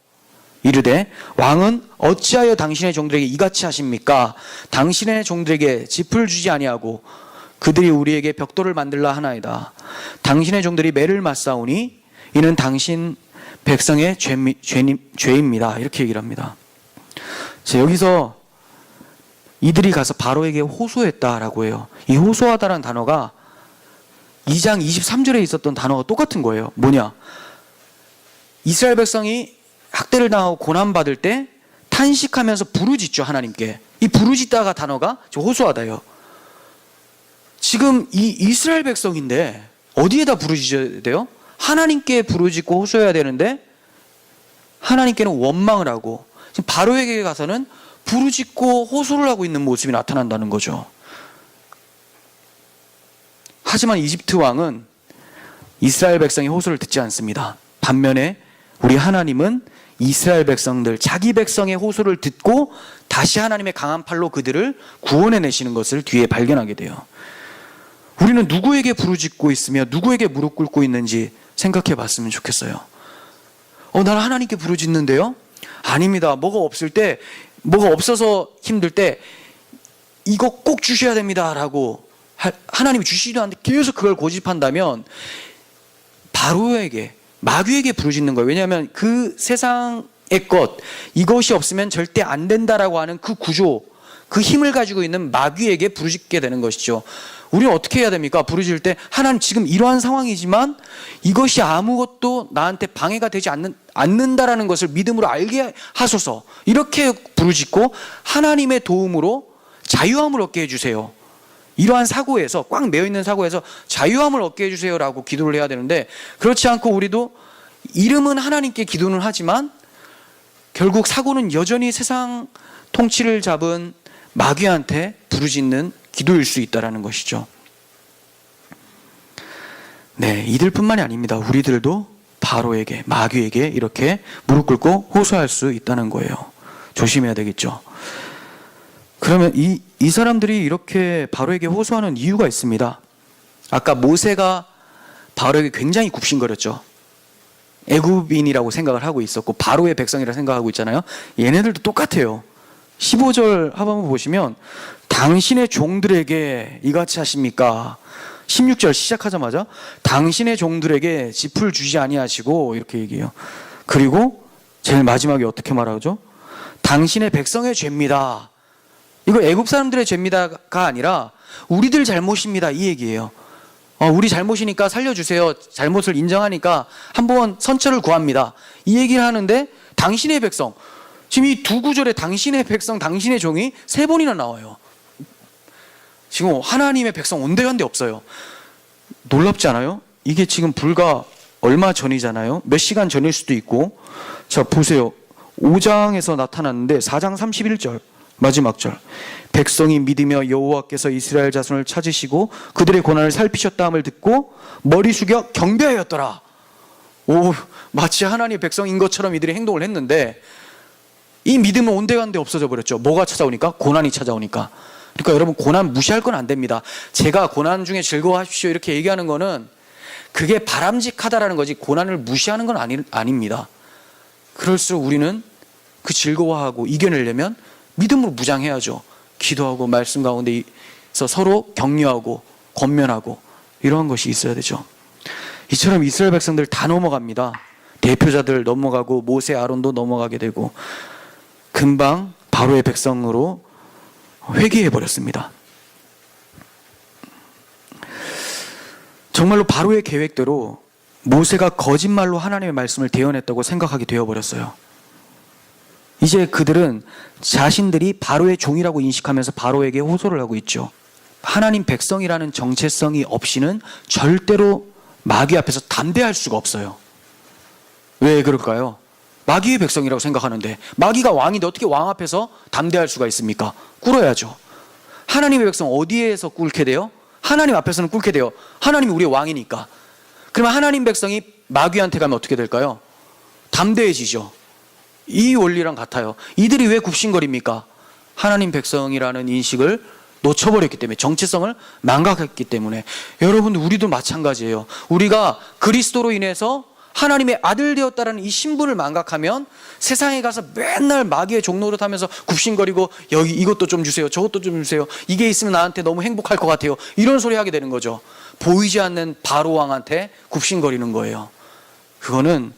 이르되 왕은 어찌하여 당신의 종들에게 이같이 하십니까? 당신의 종들에게 짚을 주지 아니하고 그들이 우리에게 벽돌을 만들라 하나이다. 당신의 종들이 매를 맞사오니 이는 당신 백성의 죄입니다. 이렇게 얘기를 합니다. 자, 여기서 이들이 가서 바로에게 호소했다라고 해요. 이 호소하다라는 단어가 2장 23절에 있었던 단어가 똑같은 거예요. 뭐냐? 이스라엘 백성이 학대를 당하고 고난받을 때 탄식하면서 부르짖죠, 하나님께. 이 부르짖다가 단어가 호소하다예요. 지금 이 이스라엘 백성인데 어디에다 부르짖어야 돼요? 하나님께 부르짖고 호소해야 되는데 하나님께는 원망을 하고 지금 바로에게 가서는 부르짖고 호소를 하고 있는 모습이 나타난다는 거죠. 하지만 이집트 왕은 이스라엘 백성의 호소를 듣지 않습니다. 반면에 우리 하나님은 이스라엘 백성들, 자기 백성의 호소를 듣고 다시 하나님의 강한 팔로 그들을 구원해내시는 것을 뒤에 발견하게 돼요. 우리는 누구에게 부르짖고 있으며 누구에게 무릎 꿇고 있는지 생각해 봤으면 좋겠어요. 나는 하나님께 부르짖는데요? 아닙니다. 뭐가 없어서 힘들 때 이거 꼭 주셔야 됩니다 라고 하나님이 주시지도 않는데 계속 그걸 고집한다면 바로에게, 마귀에게 부르짖는 거예요. 왜냐하면 그 세상의 것, 이것이 없으면 절대 안 된다라고 하는 그 구조, 그 힘을 가지고 있는 마귀에게 부르짖게 되는 것이죠. 우리는 어떻게 해야 됩니까? 부르짖을 때 하나님 지금 이러한 상황이지만 이것이 아무것도 나한테 방해가 되지 않는다라는 것을 믿음으로 알게 하소서. 이렇게 부르짖고 하나님의 도움으로 자유함을 얻게 해주세요. 이러한 사고에서, 꽉 매어있는 사고에서 자유함을 얻게 해주세요라고 기도를 해야 되는데, 그렇지 않고 우리도 이름은 하나님께 기도는 하지만 결국 사고는 여전히 세상 통치를 잡은 마귀한테 부르짖는 기도일 수 있다는 것이죠. 네, 이들뿐만이 아닙니다. 우리들도 바로에게, 마귀에게 이렇게 무릎 꿇고 호소할 수 있다는 거예요. 조심해야 되겠죠. 그러면 이 사람들이 이렇게 바로에게 호소하는 이유가 있습니다. 아까 모세가 바로에게 굉장히 굽신거렸죠. 애굽인이라고 생각을 하고 있었고 바로의 백성이라 생각하고 있잖아요. 얘네들도 똑같아요. 15절 하반부 보시면 당신의 종들에게 이같이 하십니까? 16절 시작하자마자 당신의 종들에게 짚을 주지 아니하시고 이렇게 얘기해요. 그리고 제일 마지막에 어떻게 말하죠? 당신의 백성의 죄입니다. 이거 애굽 사람들의 죄입니다가 아니라 우리들 잘못입니다 이 얘기예요. 우리 잘못이니까 살려주세요. 잘못을 인정하니까 한번 선처를 구합니다. 이 얘기를 하는데 당신의 백성, 지금 이 두 구절에 당신의 백성, 당신의 종이 3번이나 나와요. 지금 하나님의 백성 온데간데 없어요. 놀랍지 않아요? 이게 지금 불과 얼마 전이잖아요. 몇 시간 전일 수도 있고. 자 보세요. 5장에서 나타났는데 4장 31절 마지막 절. 백성이 믿으며 여호와께서 이스라엘 자손을 찾으시고 그들의 고난을 살피셨다함을 듣고 머리 숙여 경배하였더라. 마치 하나님의 백성인 것처럼 이들이 행동을 했는데 이 믿음은 온데간데 없어져 버렸죠. 뭐가 찾아오니까? 고난이 찾아오니까. 그러니까 여러분 고난 무시할 건 안 됩니다. 제가 고난 중에 즐거워하십시오 이렇게 얘기하는 거는 그게 바람직하다라는 거지 고난을 무시하는 건 아닙니다. 그럴수록 우리는 그 즐거워하고 이겨내려면 믿음으로 무장해야죠. 기도하고 말씀 가운데서 서로 격려하고 권면하고 이러한 것이 있어야 되죠. 이처럼 이스라엘 백성들 다 넘어갑니다. 대표자들 넘어가고 모세 아론도 넘어가게 되고 금방 바로의 백성으로 회귀해버렸습니다. 정말로 바로의 계획대로 모세가 거짓말로 하나님의 말씀을 대언했다고 생각하게 되어버렸어요. 이제 그들은 자신들이 바로의 종이라고 인식하면서 바로에게 호소를 하고 있죠. 하나님 백성이라는 정체성이 없이는 절대로 마귀 앞에서 담대할 수가 없어요. 왜 그럴까요? 마귀의 백성이라고 생각하는데 마귀가 왕인데 어떻게 왕 앞에서 담대할 수가 있습니까? 꿇어야죠. 하나님의 백성 어디에서 꿇게 돼요? 하나님 앞에서는 꿇게 돼요. 하나님이 우리의 왕이니까. 그러면 하나님 백성이 마귀한테 가면 어떻게 될까요? 담대해지죠. 이 원리랑 같아요. 이들이 왜 굽신거립니까? 하나님 백성이라는 인식을 놓쳐버렸기 때문에, 정체성을 망각했기 때문에. 여러분 우리도 마찬가지예요. 우리가 그리스도로 인해서 하나님의 아들 되었다라는 이 신분을 망각하면 세상에 가서 맨날 마귀의 종노릇 하면서 굽신거리고 여기 이것도 좀 주세요, 저것도 좀 주세요, 이게 있으면 나한테 너무 행복할 것 같아요, 이런 소리 하게 되는 거죠. 보이지 않는 바로 왕한테 굽신거리는 거예요. 그거는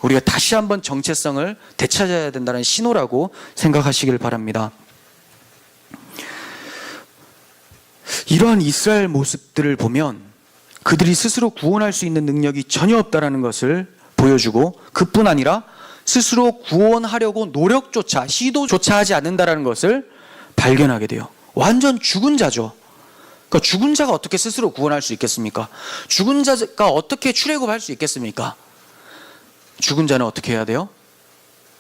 우리가 다시 한번 정체성을 되찾아야 된다는 신호라고 생각하시길 바랍니다. 이러한 이스라엘 모습들을 보면 그들이 스스로 구원할 수 있는 능력이 전혀 없다는 것을 보여주고, 그뿐 아니라 스스로 구원하려고 노력조차 시도조차 하지 않는다는 것을 발견하게 돼요. 완전 죽은 자죠. 그러니까 죽은 자가 어떻게 스스로 구원할 수 있겠습니까? 죽은 자가 어떻게 출애굽할 수 있겠습니까? 죽은 자는 어떻게 해야 돼요?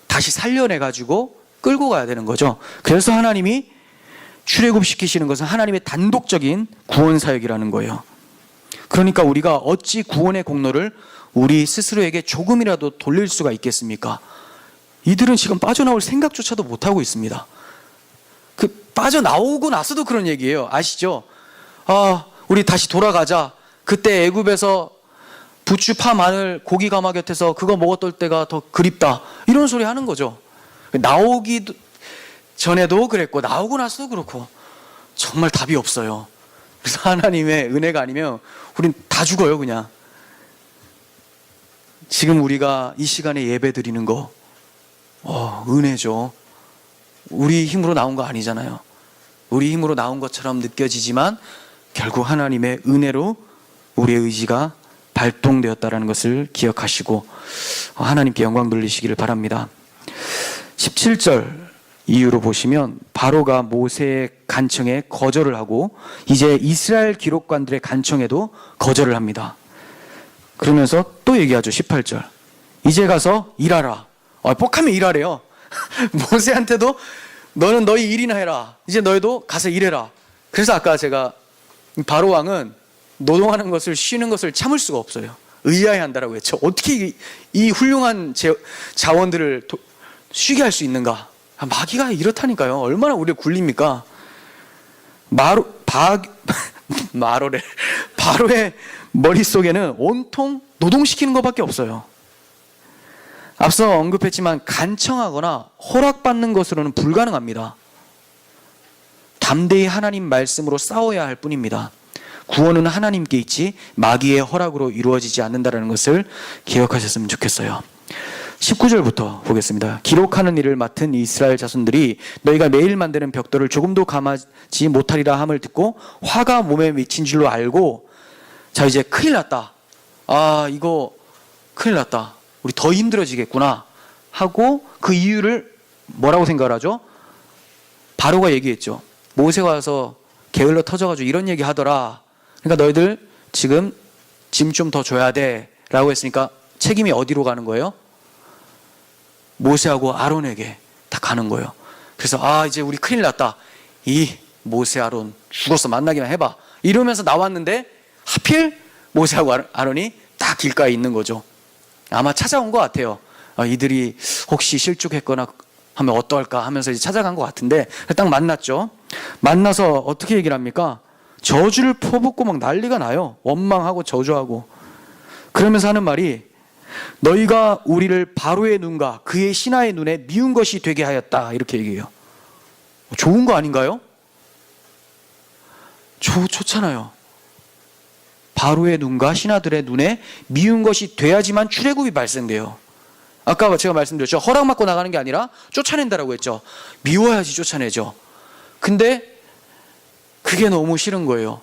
다시 살려내가지고 끌고 가야 되는 거죠. 그래서 하나님이 출애굽시키시는 것은 하나님의 단독적인 구원 사역이라는 거예요. 그러니까 우리가 어찌 구원의 공로를 우리 스스로에게 조금이라도 돌릴 수가 있겠습니까? 이들은 지금 빠져나올 생각조차도 못하고 있습니다. 빠져나오고 나서도 그런 얘기예요. 아시죠? 우리 다시 돌아가자. 그때 애굽에서 부추, 파, 마늘, 고기 가마 곁에서 그거 먹었던 때가 더 그립다, 이런 소리 하는 거죠. 나오기 전에도 그랬고 나오고 나서도 그렇고 정말 답이 없어요. 그래서 하나님의 은혜가 아니면 우린 다 죽어요. 그냥 지금 우리가 이 시간에 예배 드리는 거 은혜죠. 우리 힘으로 나온 거 아니잖아요. 우리 힘으로 나온 것처럼 느껴지지만 결국 하나님의 은혜로 우리의 의지가 발동되었다는 것을 기억하시고 하나님께 영광 돌리시기를 바랍니다. 17절 이유로 보시면 바로가 모세의 간청에 거절을 하고 이제 이스라엘 기록관들의 간청에도 거절을 합니다. 그러면서 또 얘기하죠. 18절 이제 가서 일하라. 뻑하면 일하래요. 모세한테도 너는 너희 일이나 해라. 이제 너희도 가서 일해라. 그래서 아까 제가 바로 왕은 노동하는 것을, 쉬는 것을 참을 수가 없어요. 의아해 한다라고 했죠. 어떻게 이 훌륭한 자원들을 쉬게 할 수 있는가? 마귀가 이렇다니까요. 얼마나 우리를 굴립니까? 바로의 머릿속에는 온통 노동시키는 것밖에 없어요. 앞서 언급했지만 간청하거나 허락받는 것으로는 불가능합니다. 담대히 하나님 말씀으로 싸워야 할 뿐입니다. 구원은 하나님께 있지 마귀의 허락으로 이루어지지 않는다는 것을 기억하셨으면 좋겠어요. 19절부터 보겠습니다. 기록하는 일을 맡은 이스라엘 자손들이 너희가 매일 만드는 벽돌을 조금도 감하지 못하리라 함을 듣고 화가 몸에 미친 줄로 알고, 자 이제 큰일 났다. 이거 큰일 났다. 우리 더 힘들어지겠구나 하고 그 이유를 뭐라고 생각을 하죠? 바로가 얘기했죠. 모세가 와서 게을러 터져가지고 이런 얘기 하더라. 그러니까 너희들 지금 짐 좀 더 줘야 돼 라고 했으니까 책임이 어디로 가는 거예요? 모세하고 아론에게 다 가는 거예요. 그래서 이제 우리 큰일 났다. 이 모세 아론 죽었어, 만나기만 해봐. 이러면서 나왔는데 하필 모세하고 아론이 딱 길가에 있는 거죠. 아마 찾아온 것 같아요. 이들이 혹시 실족했거나 하면 어떨까 하면서 이제 찾아간 것 같은데 딱 만났죠. 만나서 어떻게 얘기를 합니까? 저주를 퍼붓고 막 난리가 나요. 원망하고 저주하고. 그러면서 하는 말이 너희가 우리를 바로의 눈과 그의 신하의 눈에 미운 것이 되게 하였다, 이렇게 얘기해요. 좋은 거 아닌가요? 좋잖아요. 바로의 눈과 신하들의 눈에 미운 것이 돼야지만 출애굽이 발생돼요. 아까 제가 말씀드렸죠. 허락받고 나가는 게 아니라 쫓아낸다라고 했죠. 미워야지 쫓아내죠. 근데 그게 너무 싫은 거예요.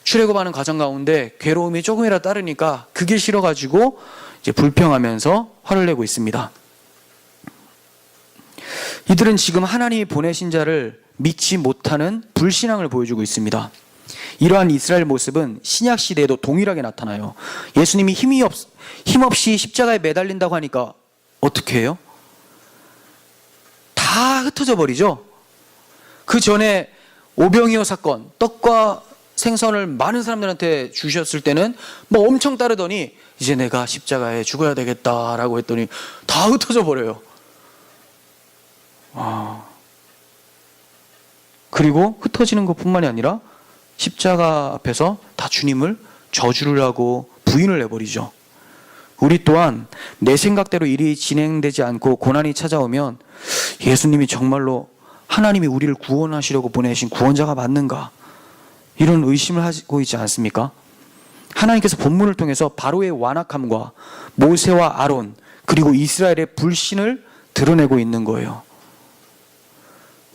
출애굽하는 과정 가운데 괴로움이 조금이라도 따르니까 그게 싫어가지고 이제 불평하면서 화를 내고 있습니다. 이들은 지금 하나님이 보내신 자를 믿지 못하는 불신앙을 보여주고 있습니다. 이러한 이스라엘 모습은 신약 시대에도 동일하게 나타나요. 예수님이 힘없이 십자가에 매달린다고 하니까 어떻게 해요? 다 흩어져 버리죠. 그 전에 오병이어 사건, 떡과 생선을 많은 사람들한테 주셨을 때는 뭐 엄청 따르더니 이제 내가 십자가에 죽어야 되겠다라고 했더니 다 흩어져 버려요. 그리고 흩어지는 것뿐만이 아니라 십자가 앞에서 다 주님을 저주를 하고 부인을 해버리죠. 우리 또한 내 생각대로 일이 진행되지 않고 고난이 찾아오면 예수님이 정말로 하나님이 우리를 구원하시려고 보내신 구원자가 맞는가? 이런 의심을 하고 있지 않습니까? 하나님께서 본문을 통해서 바로의 완악함과 모세와 아론 그리고 이스라엘의 불신을 드러내고 있는 거예요.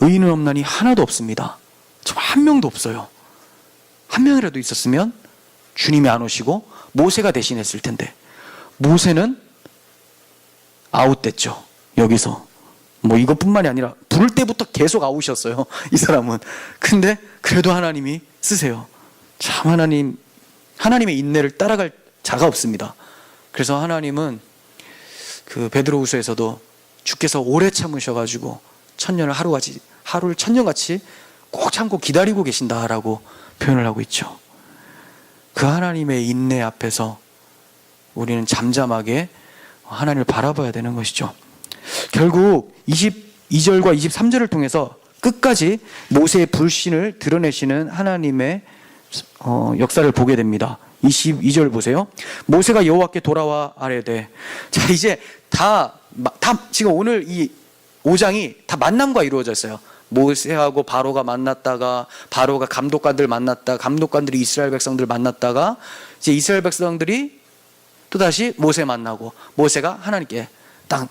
의인은 없나니 하나도 없습니다. 정말 한 명도 없어요. 한 명이라도 있었으면 주님이 안 오시고 모세가 대신했을 텐데 모세는 아웃됐죠. 여기서 뭐 이것뿐만이 아니라 부를 때부터 계속 아웃이었어요. 이 사람은. 근데 그래도 하나님이 쓰세요. 참 하나님의 인내를 따라갈 자가 없습니다. 그래서 하나님은 그 베드로후서에서도 주께서 오래 참으셔가지고 하루를 천년같이 꼭 참고 기다리고 계신다라고 표현을 하고 있죠. 그 하나님의 인내 앞에서 우리는 잠잠하게 하나님을 바라봐야 되는 것이죠. 결국 22절과 23절을 통해서 끝까지 모세의 불신을 드러내시는 하나님의 역사를 보게 됩니다. 22절 보세요. 모세가 여호와께 돌아와 아뢰되. 자, 이제 다 지금 오늘 이 5장이 다 만남과 이루어졌어요. 모세하고 바로가 만났다가 바로가 감독관들 만났다, 감독관들이 이스라엘 백성들 만났다가 이제 이스라엘 백성들이 또 다시 모세 만나고 모세가 하나님께 딱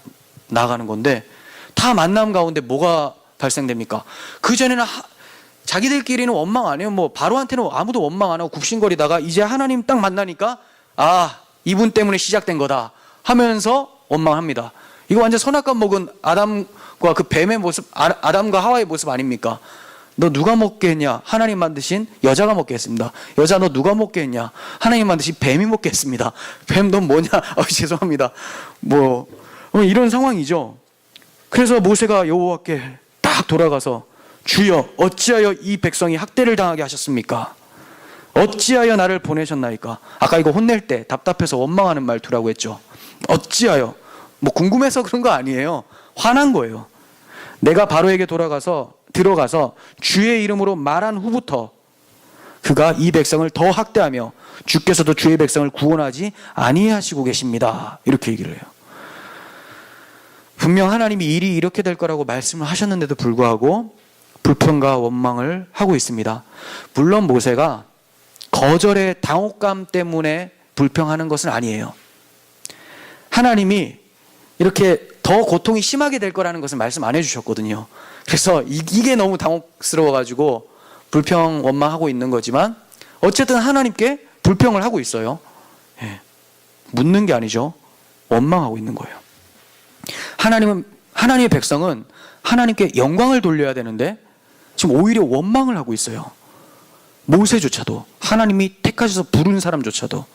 나가는 건데 다 만남 가운데 뭐가 발생됩니까? 그 전에는 자기들끼리는 원망 안 해요. 뭐 바로한테는 아무도 원망 안 하고 굽신거리다가 이제 하나님 딱 만나니까 이분 때문에 시작된 거다 하면서 원망합니다. 이거 완전 선악과 먹은 아담과 그 뱀의 모습, 아담과 하와의 모습 아닙니까? 너 누가 먹게 했냐? 하나님 만드신 여자가 먹게 했습니다. 여자 너 누가 먹게 했냐? 하나님 만드신 뱀이 먹게 했습니다. 뱀 너 뭐냐? 죄송합니다. 이런 상황이죠. 그래서 모세가 여호와께 딱 돌아가서 주여 어찌하여 이 백성이 학대를 당하게 하셨습니까? 어찌하여 나를 보내셨나이까? 아까 이거 혼낼 때 답답해서 원망하는 말투라고 했죠. 어찌하여? 궁금해서 그런 거 아니에요. 화난 거예요. 내가 바로에게 들어가서 주의 이름으로 말한 후부터 그가 이 백성을 더 학대하며 주께서도 주의 백성을 구원하지 아니하시고 계십니다. 이렇게 얘기를 해요. 분명 하나님이 일이 이렇게 될 거라고 말씀을 하셨는데도 불구하고 불평과 원망을 하고 있습니다. 물론 모세가 거절의 당혹감 때문에 불평하는 것은 아니에요. 하나님이 이렇게 더 고통이 심하게 될 거라는 것을 말씀 안 해주셨거든요. 그래서 이게 너무 당혹스러워가지고 불평 원망하고 있는 거지만 어쨌든 하나님께 불평을 하고 있어요. 묻는 게 아니죠. 원망하고 있는 거예요. 하나님의 백성은 하나님께 영광을 돌려야 되는데 지금 오히려 원망을 하고 있어요. 모세조차도 하나님이 택하셔서 부른 사람조차도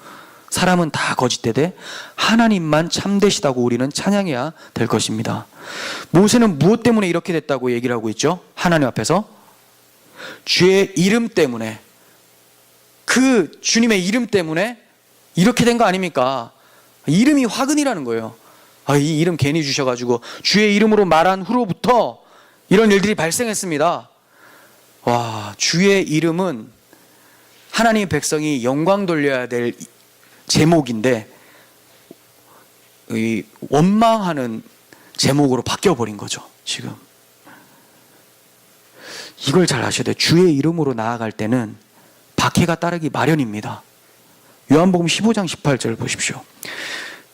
사람은 다 거짓되되 하나님만 참되시다고 우리는 찬양해야 될 것입니다. 모세는 무엇 때문에 이렇게 됐다고 얘기를 하고 있죠? 하나님 앞에서 주의 이름 때문에, 그 주님의 이름 때문에 이렇게 된 거 아닙니까? 이름이 화근이라는 거예요. 이 이름 괜히 주셔가지고 주의 이름으로 말한 후로부터 이런 일들이 발생했습니다. 주의 이름은 하나님의 백성이 영광 돌려야 될 제목인데 원망하는 제목으로 바뀌어버린 거죠. 지금 이걸 잘 아셔야 돼요. 주의 이름으로 나아갈 때는 박해가 따르기 마련입니다. 요한복음 15장 18절 보십시오.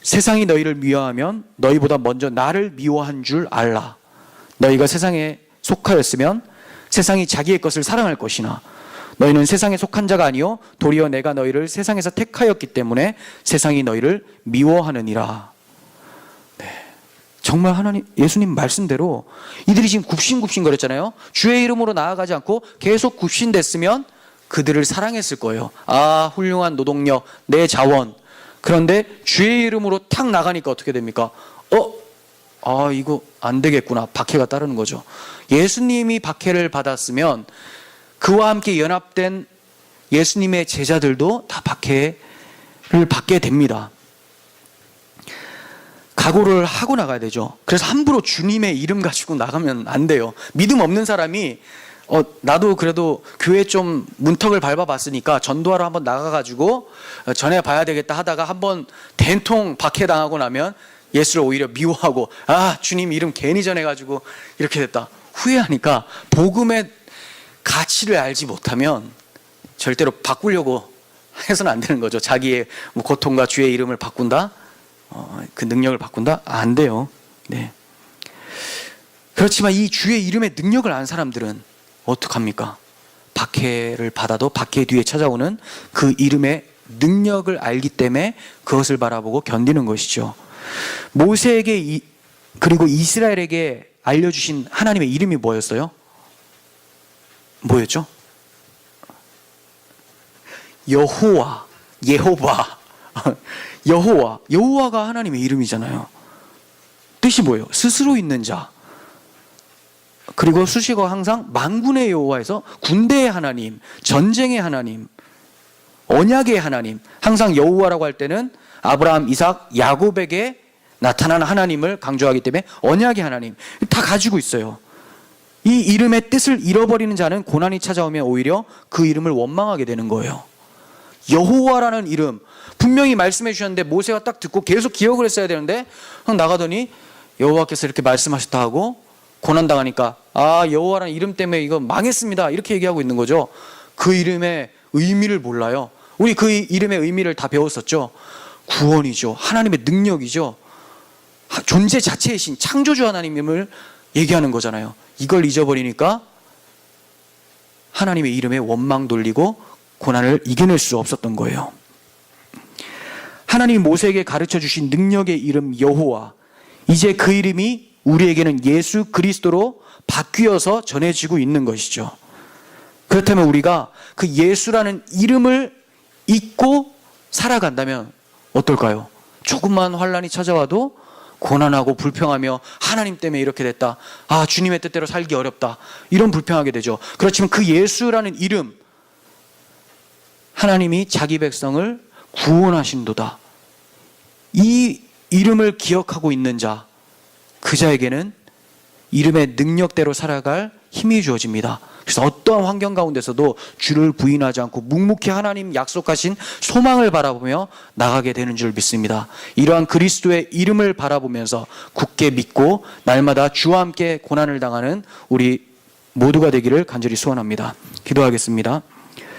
세상이 너희를 미워하면 너희보다 먼저 나를 미워한 줄 알라. 너희가 세상에 속하였으면 세상이 자기의 것을 사랑할 것이나 너희는 세상에 속한 자가 아니요 도리어 내가 너희를 세상에서 택하였기 때문에 세상이 너희를 미워하느니라. 정말 예수님 말씀대로 이들이 지금 굽신굽신거렸잖아요. 주의 이름으로 나아가지 않고 계속 굽신댔으면 그들을 사랑했을 거예요. 훌륭한 노동력, 내 자원. 그런데 주의 이름으로 탁 나가니까 어떻게 됩니까? 이거 안 되겠구나. 박해가 따르는 거죠. 예수님이 박해를 받았으면 그와 함께 연합된 예수님의 제자들도 다 박해를 받게 됩니다. 각오를 하고 나가야 되죠. 그래서 함부로 주님의 이름 가지고 나가면 안 돼요. 믿음 없는 사람이 나도 그래도 교회 좀 문턱을 밟아봤으니까 전도하러 한번 나가가지고 전해봐야 되겠다 하다가 한번 된통 박해당하고 나면 예수를 오히려 미워하고, 주님 이름 괜히 전해가지고 이렇게 됐다. 후회하니까 복음의 가치를 알지 못하면 절대로 바꾸려고 해서는 안 되는 거죠. 자기의 고통과 주의 이름을 바꾼다? 그 능력을 바꾼다? 안 돼요. 네. 그렇지만 이 주의 이름의 능력을 아는 사람들은 어떡합니까? 박해를 받아도 박해 뒤에 찾아오는 그 이름의 능력을 알기 때문에 그것을 바라보고 견디는 것이죠. 모세에게 그리고 이스라엘에게 알려주신 하나님의 이름이 뭐였어요? 뭐였죠? 여호와, 예호바. 여호와가 하나님의 이름이잖아요. 뜻이 뭐예요? 스스로 있는 자. 그리고 수식어가 항상 만군의 여호와에서 군대의 하나님, 전쟁의 하나님, 언약의 하나님. 항상 여호와라고 할 때는 아브라함, 이삭, 야곱에게 나타나는 하나님을 강조하기 때문에 언약의 하나님 다 가지고 있어요. 이 이름의 뜻을 잃어버리는 자는 고난이 찾아오면 오히려 그 이름을 원망하게 되는 거예요. 여호와라는 이름 분명히 말씀해 주셨는데 모세가 딱 듣고 계속 기억을 했어야 되는데 나가더니 여호와께서 이렇게 말씀하셨다 하고 고난당하니까 여호와라는 이름 때문에 이거 망했습니다 이렇게 얘기하고 있는 거죠. 그 이름의 의미를 몰라요. 우리 그 이름의 의미를 다 배웠었죠. 구원이죠. 하나님의 능력이죠. 존재 자체의 신, 창조주 하나님을 얘기하는 거잖아요. 이걸 잊어버리니까 하나님의 이름에 원망 돌리고 고난을 이겨낼 수 없었던 거예요. 하나님이 모세에게 가르쳐 주신 능력의 이름 여호와, 이제 그 이름이 우리에게는 예수 그리스도로 바뀌어서 전해지고 있는 것이죠. 그렇다면 우리가 그 예수라는 이름을 잊고 살아간다면 어떨까요? 조금만 환난이 찾아와도 고난하고 불평하며 하나님 때문에 이렇게 됐다. 주님의 뜻대로 살기 어렵다. 이런 불평하게 되죠. 그렇지만 그 예수라는 이름, 하나님이 자기 백성을 구원하신도다. 이 이름을 기억하고 있는 자, 그 자에게는 이름의 능력대로 살아갈 힘이 주어집니다. 그래서 어떠한 환경 가운데서도 주를 부인하지 않고 묵묵히 하나님 약속하신 소망을 바라보며 나가게 되는 줄 믿습니다. 이러한 그리스도의 이름을 바라보면서 굳게 믿고 날마다 주와 함께 고난을 당하는 우리 모두가 되기를 간절히 소원합니다. 기도하겠습니다.